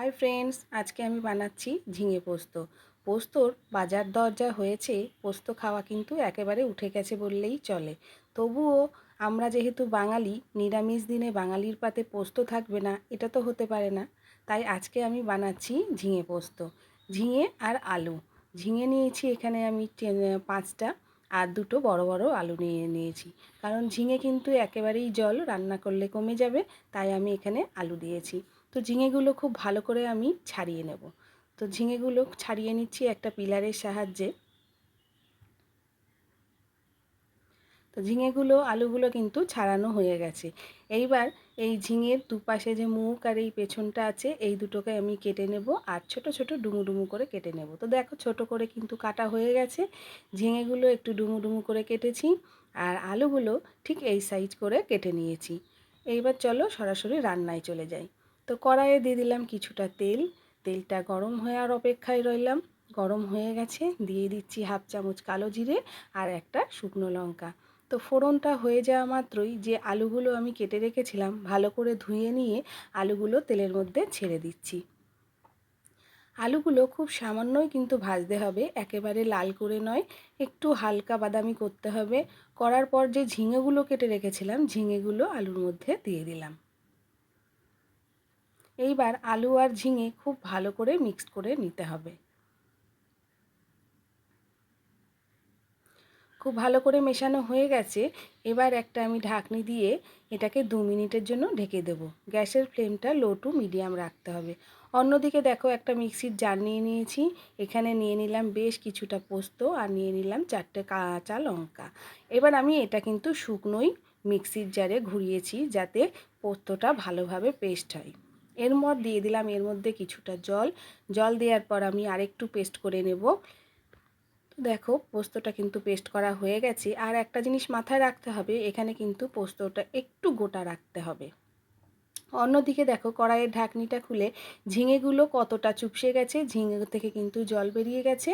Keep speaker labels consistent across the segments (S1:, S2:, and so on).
S1: Hi friends, आज के आमी बानाচ্ছি ঝিঙে পোস্ত। পোস্তর বাজার দর যা হয়েছে, পোস্ত খাওয়া কিন্তু একেবারে উঠে গেছে বললেই চলে। তবুও আমরা যেহেতু বাঙালি, নিরামিষ দিনে বাঙালির পাতে পোস্ত থাকবে না এটা তো হতে পারে না। তাই আজকে আমি বানাচ্ছি ঝিঙে পোস্ত। ঝিঙে আর আলু। ঝিঙে নিয়েছি এখানে আমি 5টা, আর দুটো বড় বড় আলু নিয়েছি। কারণ ঝিঙে কিন্তু একেবারেই জল, রান্না করলে কমে যাবে, তাই আমি এখানে আলু দিয়েছি। তো ঝিঙেগুলো খুব ভালো করে আমি ছাড়িয়ে নেব। তো ঝিঙেগুলো ছাড়িয়ে নিচ্ছি একটা পিলারের সাহায্যে। তো ঝিঙেগুলো আলুগুলো কিন্তু ছাড়ানো হয়ে গেছে। এইবার এই ঝিঙের দুপাশে যে মুখ আর এই পেছনটা আছে, এই দুটোকে আমি কেটে নেব আর ছোট ছোট ডুমু ডুমু করে কেটে নেব। তো দেখো ছোট করে কিন্তু কাটা হয়ে গেছে। ঝিঙেগুলো একটু ডুমু ডুমু করে কেটেছি, আর আলুগুলো ঠিক এই সাইজ করে কেটে নিয়েছি। এইবার চলো সরাসরি রান্নায় চলে যাই। তো কড়াইয়ে দিয়ে দিলাম কিছুটা তেল। তেলটা গরম হওয়ার অপেক্ষায় রইলাম। গরম হয়ে গেছে, দিয়ে দিচ্ছি হাফ চামচ কালো জিরে আর একটা শুকনো লঙ্কা। তো ফোড়নটা হয়ে যাওয়া মাত্রই যে আলুগুলো আমি কেটে রেখেছিলাম ভালো করে ধুয়ে নিয়ে আলুগুলো তেলের মধ্যে ছেড়ে দিচ্ছি। আলুগুলো খুব সামান্যই কিন্তু ভাজতে হবে, একেবারে লাল করে নয়, একটু হালকা বাদামি করতে হবে। করার পর যে ঝিঙেগুলো কেটে রেখেছিলাম, ঝিঙেগুলো আলুর মধ্যে দিয়ে দিলাম। এইবার আলু আর ঝিঙে খুব ভালো করে মিক্সড করে নিতে হবে। খুব ভালো করে মেশানো হয়ে গেছে। এবার একটা আমি ঢাকনি দিয়ে এটাকে 2 মিনিটের জন্য ঢেকে দেবো। গ্যাসের ফ্লেমটা লো টু মিডিয়াম রাখতে হবে। অন্যদিকে দেখো একটা মিক্সির জার নিয়ে নিয়েছি। এখানে নিয়ে নিলাম বেশ কিছুটা পোস্ত আর নিয়ে নিলাম 4টে কাঁচা লঙ্কা। এবার আমি এটা কিন্তু শুকনোই মিক্সির জারে ঘুরিয়েছি যাতে পোস্তটা ভালোভাবে পেস্ট হয়। এর মধ্যে কিছুটা জল দেওয়ার পর আমি আরেকটু পেস্ট করে নেব। দেখো পোস্তটা কিন্তু পেস্ট করা হয়ে গেছে। আর একটা জিনিস মাথায় রাখতে হবে, এখানে কিন্তু পোস্তটা একটু গোটা রাখতে হবে। অন্যদিকে দেখো কড়াইয়ের ঢাকনিটা খুলে ঝিঙেগুলো কতটা চুপসে গেছে, ঝিঙে থেকে কিন্তু জল বেরিয়ে গেছে।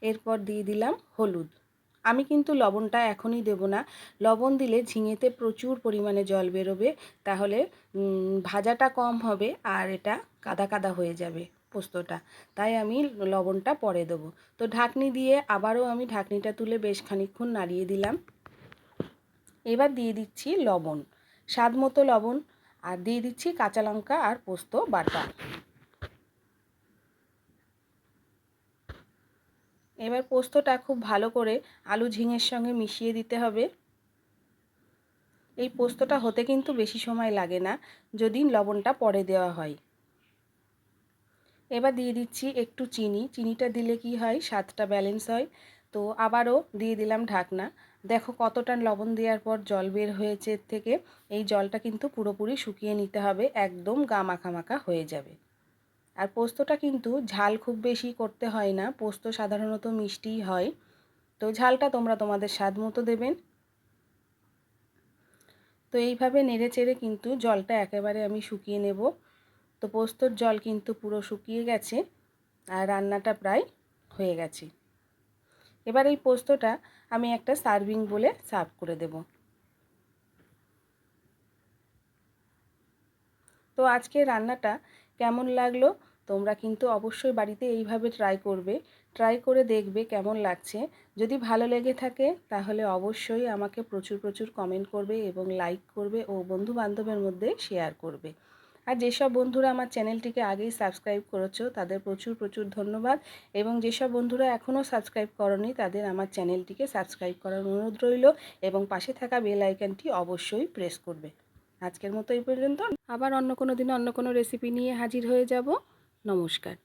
S1: এরপর দিয়ে দিলাম হলুদ। আমি কিন্তু লবণটা এখনই দেব না। লবণ দিলে ঝিঙেতে প্রচুর পরিমাণে জল বেরোবে, তাহলে ভাজাটা কম হবে আর এটা কাদা কাদা হয়ে যাবে পোস্তটা। তাই আমি লবণটা পরে দেবো। তো ঢাকনি দিয়ে আবারও আমি ঢাকনিটা তুলে বেশ খানিকক্ষণ নাড়িয়ে দিলাম। এবার দিয়ে দিচ্ছি লবণ, স্বাদ মতো লবণ, আর দিয়ে দিচ্ছি কাঁচা লঙ্কা আর পোস্ত বাটা। এবার পোস্তটা খুব ভালো করে আলু ঝিঙের সঙ্গে মিশিয়ে দিতে হবে। এই পোস্তটা হতে কিন্তু বেশি সময় লাগে না যদি লবণটা পরে দেওয়া হয়। এবার দিয়ে দিচ্ছি একটু চিনিটা দিলে কি হয়, স্বাদটা ব্যালেন্স হয়। তো আবারও দিয়ে দিলাম ঢাকনা। দেখো কতটা লবণ দেওয়ার পর জল বের হয়েছে এর থেকে। এই জলটা কিন্তু পুরোপুরি শুকিয়ে নিতে হবে, একদম গা মাখা মাখা হয়ে যাবে। আর পোস্তটা কিন্তু ঝাল খুব বেশি করতে হয় না, পোস্ত সাধারণত মিষ্টিই হয়। তো ঝালটা তোমরা তোমাদের স্বাদ মতো দেবেন। তো এইভাবে নেড়ে চেড়ে কিন্তু জলটা একেবারে আমি শুকিয়ে নেব। তো পোস্তর জল কিন্তু পুরো শুকিয়ে গেছে আর রান্নাটা প্রায় হয়ে গেছে। এবার এই পোস্তটা আমি একটা সার্ভিং বলে সার্ভ করে দেব। তো আজকে রান্নাটা কেমন লাগলো তোমরা কিন্তু অবশ্যই বাড়িতে এইভাবে ট্রাই করে দেখবে কেমন লাগছে। যদি ভালো লেগে থাকে তাহলে অবশ্যই আমাকে প্রচুর প্রচুর কমেন্ট করবে এবং লাইক করবে ও বন্ধু বান্ধবের মধ্যে শেয়ার করবে। আর যেসব বন্ধুরা আমার চ্যানেলটিকে আগেই সাবস্ক্রাইব করেছো তাদের প্রচুর প্রচুর ধন্যবাদ, এবং যেসব বন্ধুরা এখনও সাবস্ক্রাইব করনি তাদের আমার চ্যানেলটিকে সাবস্ক্রাইব করার অনুরোধ রইল এবং পাশে থাকা বেল আইকনটি অবশ্যই প্রেস করবে। আজকের মতো এই পর্যন্ত, আবার অন্য কোনো দিন অন্য কোনো রেসিপি নিয়ে হাজির হয়ে যাব। নমস্কার।